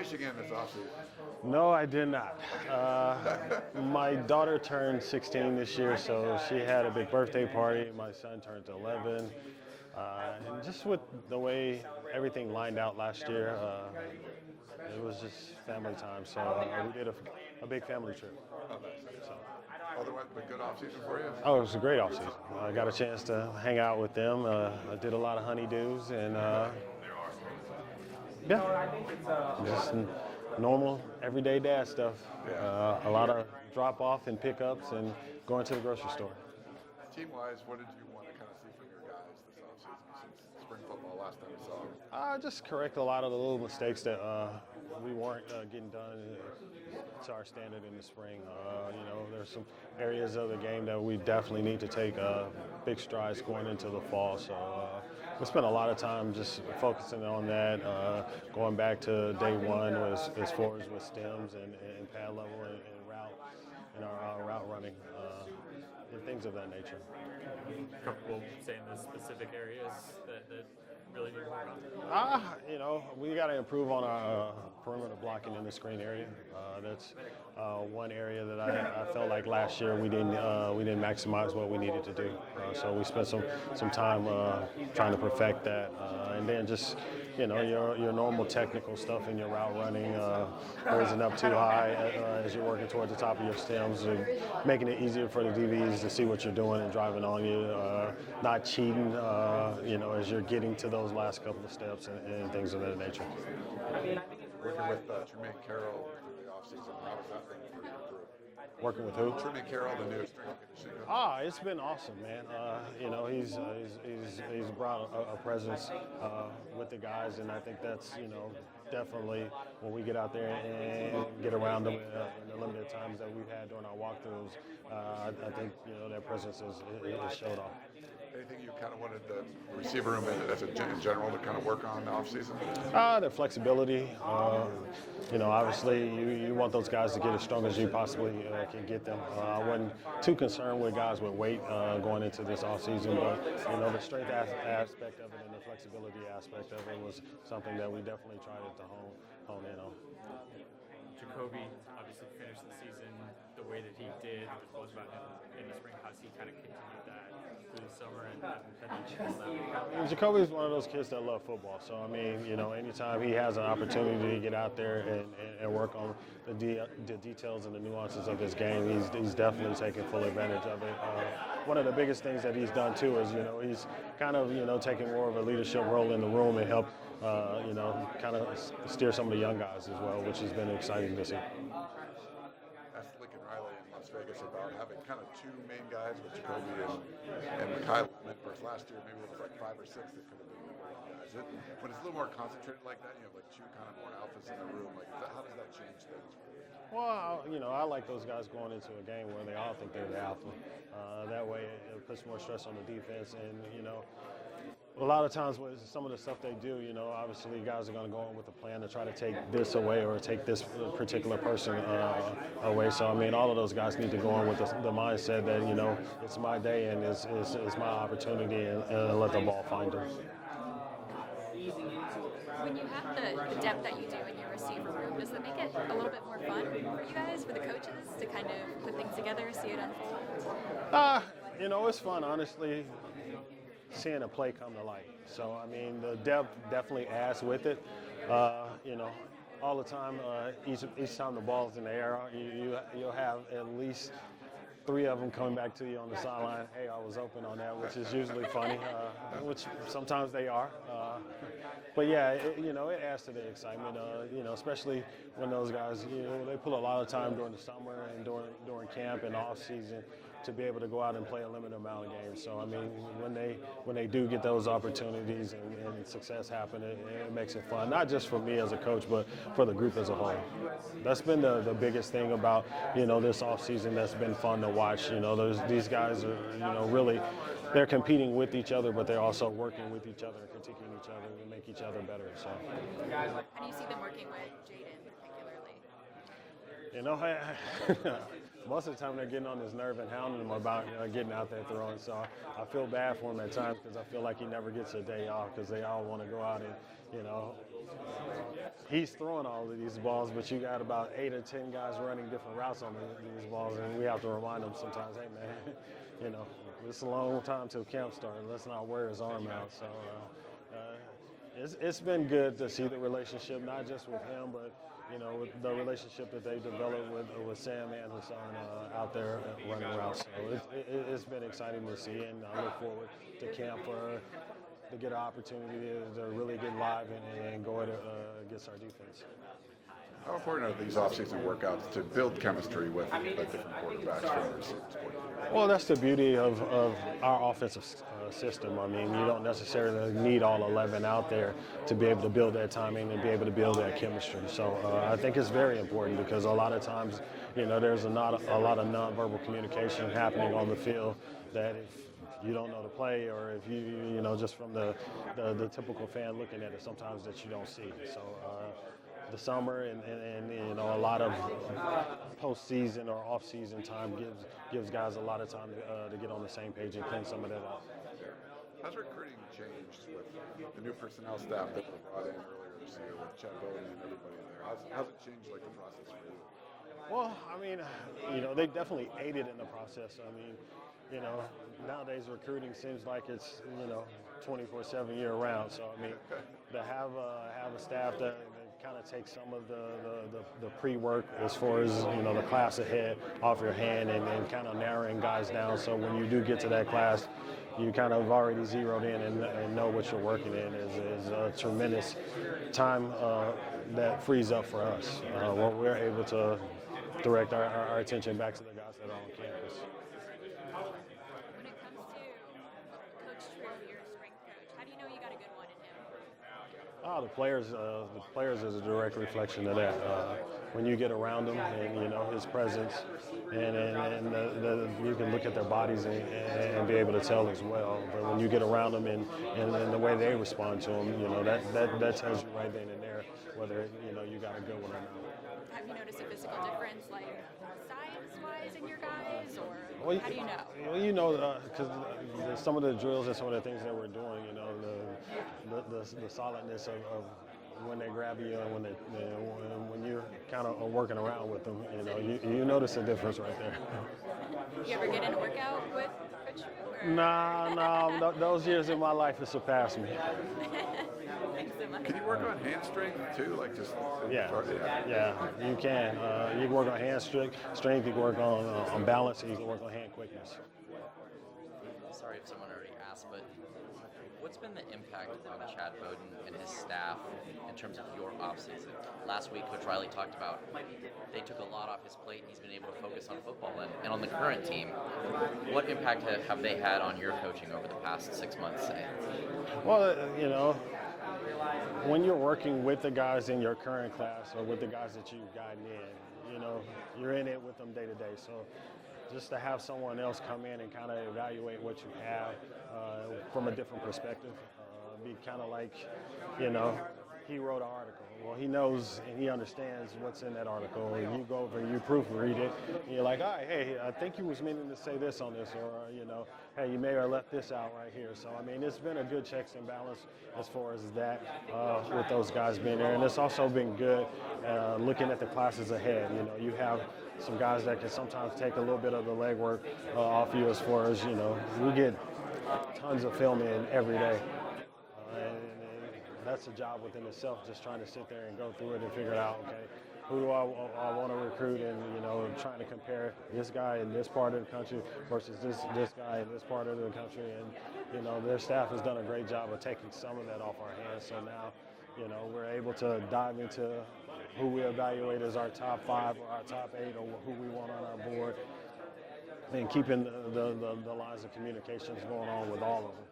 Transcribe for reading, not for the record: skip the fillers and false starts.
Michigan this offseason? No, I did not. My daughter turned 16 this year, so she had a big birthday party. My son turned 11. And just with the way everything lined out last year, it was just family time. So we did a big family trip. So. Otherwise, been good offseason for you? Oh, it was a great offseason. I got a chance to hang out with them. I did a lot of honeydews and yeah, just normal, everyday dad stuff. A lot of drop-off and pickups and going to the grocery store. Team-wise, what did you want to kind of see from your guys this offseason since spring football last time we saw them? Just correct a lot of the little mistakes that we weren't getting done to our standard in the spring. There's some areas of the game that we definitely need to take big strides going into the fall. So we spent a lot of time just focusing on that, going back to day one as far as with stems and pad level and route and our route running and things of that nature. Comfortable saying the specific areas that really need to work on? We got to improve on our perimeter blocking in the screen area. That's one area that I felt like last year we didn't maximize what we needed to do. So we spent some time trying to perfect that, and then just your normal technical stuff in your route running, raising up too high as you're working towards the top of your stems, and making it easier for the DBs to see what you're doing and driving on you, not cheating, as you're getting to those last couple of steps and things of that nature. Working with Tremaine Carroll through the offseason, how has that been for your group? Working with who? Tremaine Carroll, the new strength and conditioning. It's been awesome, man. He's brought a presence with the guys, and I think that's definitely when we get out there and get around them in the limited times that we've had during our walkthroughs. I think their presence is showed off. Anything you kind of wanted the receiver room in general to kind of work on the offseason? Their flexibility. Obviously you want those guys to get as strong as you possibly can get them. I wasn't too concerned with guys with weight going into this offseason, but the strength aspect of it and the flexibility aspect of it was something that we definitely tried to hone in on. Jacoby obviously finished the season the way that he did. There's buzz about him in the spring. How's he kind of continued that through the summer and Jacoby's one of those kids that love football. So, anytime he has an opportunity to get out there and work on the details and the nuances of his game, he's definitely taking full advantage of it. One of the biggest things that he's done, too, is, he's kind of, taking more of a leadership role in the room and help, kind of steer some of the young guys as well, which has been exciting to see. Vegas about having kind of two main guys with Jacoby and Mikhail versus last year maybe it was like 5 or 6 that could have been the main guys. When it's a little more concentrated like that, you have like two kind of more alphas in the room. How does that change things? Well, I like those guys going into a game where they all think they're the alpha. That way it puts more stress on the defense, and a lot of times with some of the stuff they do, obviously guys are going to go in with a plan to try to take this away or take this particular person away. So, all of those guys need to go in with the mindset that, it's my day and it's my opportunity and let the ball find them. When you have the depth that you do in your receiver room, does that make it a little bit more fun for you guys, for the coaches, to kind of put things together, see it unfold? It's fun, honestly, seeing a play come to light. So, the depth definitely adds with it. All the time, each time the ball's in the air, you'll have at least 3 of them coming back to you on the sideline. Hey, I was open on that, which is usually funny, which sometimes they are. But yeah, it adds to the excitement, especially when those guys, they put a lot of time during the summer and during camp and off season to be able to go out and play a limited amount of games. So, when they do get those opportunities and success happen, it makes it fun, not just for me as a coach, but for the group as a whole. That's been the biggest thing about, this offseason that's been fun to watch. These guys are, really, they're competing with each other, but they're also working with each other, critiquing each other, and make each other better. So. How do you see them working with Jaden particularly? Most of the time they're getting on his nerve and hounding him about getting out there throwing. So I feel bad for him at times because I feel like he never gets a day off because they all want to go out and, he's throwing all of these balls, but you got about 8 or 10 guys running different routes on these balls, and we have to remind them sometimes, hey man, it's a long time till camp starts. Let's not wear his arm out. So it's been good to see the relationship, not just with him, but with the relationship that they developed with Sam and Hassan out there running routes. So it's been exciting to see, and I look forward to camp to get an opportunity to really get live and go against our defense. How important are these offseason workouts to build chemistry with different quarterbacks from the receivers? Well, that's the beauty of our offensive system. I mean, you don't necessarily need all 11 out there to be able to build that timing and be able to build that chemistry. So I think it's very important because a lot of times, there's not a lot of nonverbal communication happening on the field that if you don't know the play or if you just from the typical fan looking at it, sometimes that you don't see. So the summer and a lot of postseason or off-season time gives guys a lot of time to get on the same page and clean some of that up. How's recruiting changed with the new personnel staff that were brought in earlier this year with Chet Bowden and everybody there? How's it changed the process for you? Well, I mean, they definitely aided in the process. I mean, nowadays recruiting seems like it's 24/7 year round. So I mean, to have a staff that kind of takes some of the pre-work as far as the class ahead off your hand and kind of narrowing guys down. So when you do get to that class, you kind of already zeroed in and know what you're working in is a tremendous time that frees up for us. Where we're able to direct our attention back to the guys that are on campus. When it comes to Coach True, your strength coach, how do you know you got a good one in him? The players is a direct reflection of that. When you get around him and his presence, and you can look at their bodies and be able to tell as well. But when you get around them and the way they respond to him, that tells you right then and there whether you got a good one or not. Have you noticed a physical difference, like size-wise, in your guys, or how do you know? Well, because some of the drills and some of the things that we're doing, the solidness of when they grab you and when you're kind of working around with them, you notice a difference right there. You ever get in a workout with Coach True? No, those years in my life have surpassed me. Thanks so much. Can you work on hand strength too? Yeah, you can. You can work on hand strength, you can work on balance, and you can work on hand quickness. Sorry if someone already asked, but what's been the impact on Chad Bowden and his staff in terms of your offseason? Last week, Coach Riley talked about they took a lot off his plate and he's been able to focus on football. And on the current team, what impact have they had on your coaching over the past 6 months, say? Well, when you're working with the guys in your current class or with the guys that you've gotten in, you're in it with them day to day. So just to have someone else come in and kind of evaluate what you have from a different perspective, be kind of like, he wrote an article. Well, he knows and he understands what's in that article. And you go over and you proofread it, and you're like, all right, hey, I think you was meaning to say this on this, or, hey, you may have left this out right here. So, I mean, it's been a good checks and balance as far as that with those guys being there. And it's also been good looking at the classes ahead. You have some guys that can sometimes take a little bit of the legwork off you as far as, we get tons of film in every day. And that's a job within itself, just trying to sit there and go through it and figure out, okay, who do I want to recruit, and trying to compare this guy in this part of the country versus this guy in this part of the country, and their staff has done a great job of taking some of that off our hands. So now, we're able to dive into who we evaluate as our top 5 or our top 8 or who we want on our board, and keeping the lines of communications going on with all of them.